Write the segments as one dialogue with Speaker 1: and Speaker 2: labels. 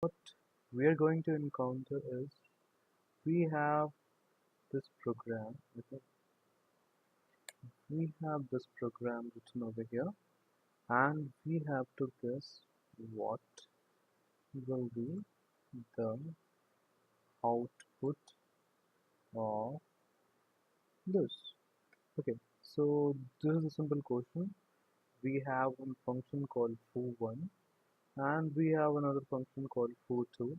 Speaker 1: What we are going to encounter is we have this program. Okay, we have this program written over here, and we have to guess what will be the output of this. Okay, so this is a simple question. We have one function called foo1 and we have another function called foo2.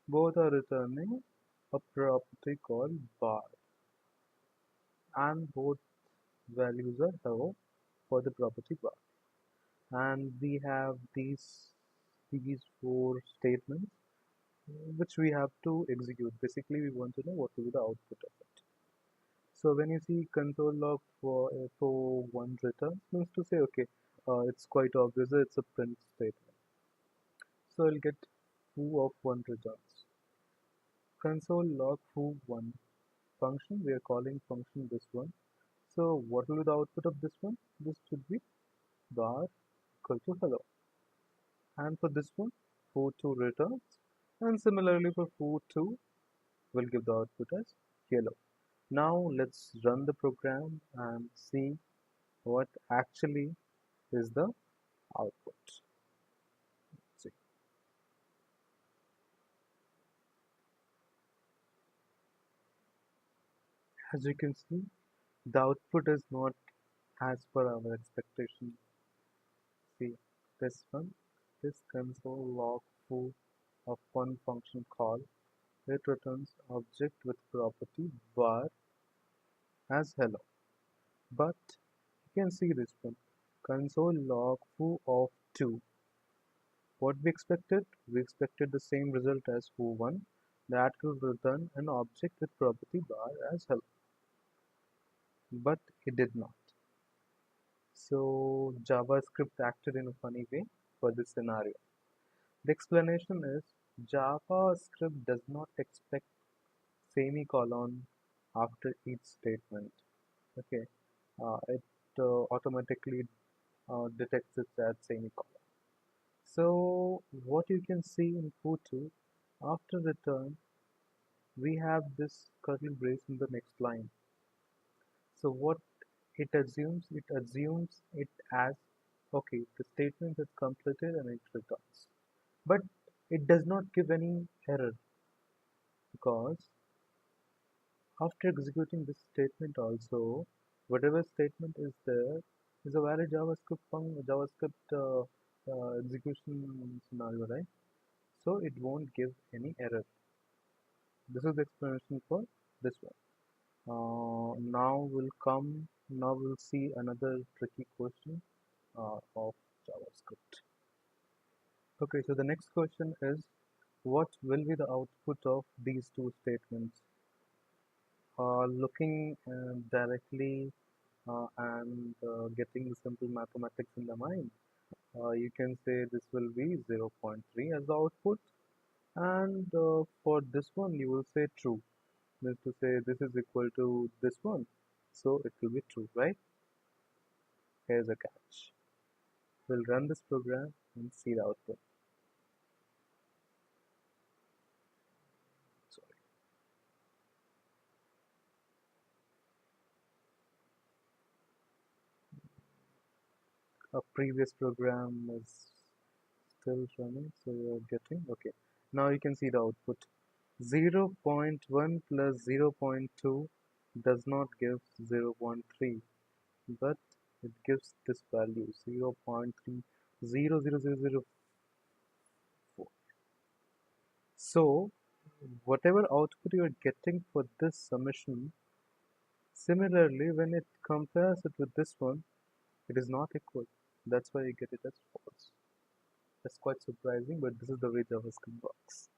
Speaker 1: Both are returning a property called bar, and both values are hello for the property bar. And we have these four statements which we have to execute. Basically, we want to know what will be the output of it. So when you see console log for one return, means to say, okay, it's quite obvious that it's a print statement. So I'll get foo of one returns. Console log foo1 function, we are calling function this one. So what will be the output of this one? This should be bar equal to hello. And for this one, foo2 returns. And similarly for foo2, will give the output as yellow. Now let's run the program and see what actually is the output. See, as you can see, the output is not as per our expectation. See, this one, this console log foo of one function call, it returns object with property bar as hello. But you can see this one, console log foo of 2. What we expected? We expected the same result as foo1, that will return an object with property bar as hello. But it did not. So JavaScript acted in a funny way for this scenario. The explanation is JavaScript does not expect semicolon after each statement. Okay, it automatically detects it as semicolon. So what you can see in foo2, after return, we have this curly brace in the next line. So what it assumes it as, okay, the statement is completed and it returns. But it does not give any error because after executing this statement also, whatever statement is there is a valid JavaScript execution scenario, right? So it won't give any error. This is the explanation for this one. Now we'll see another tricky question of JavaScript. Okay, so the next question is, what will be the output of these two statements? Looking directly and getting the simple mathematics in the mind, you can say this will be 0.3 as the output, and for this one you will say true, means to say this is equal to this one, so it will be true, right? Here's a catch. We'll run this program and see the output. Sorry. A previous program is still running, so you're getting okay. Now you can see the output. 0.1 plus 0.2 does not give 0.3, but it gives this value 0.3000004. So whatever output you are getting for this summation, similarly when it compares it with this one, it is not equal. That's why you get it as false. That's quite surprising, but this is the way JavaScript works.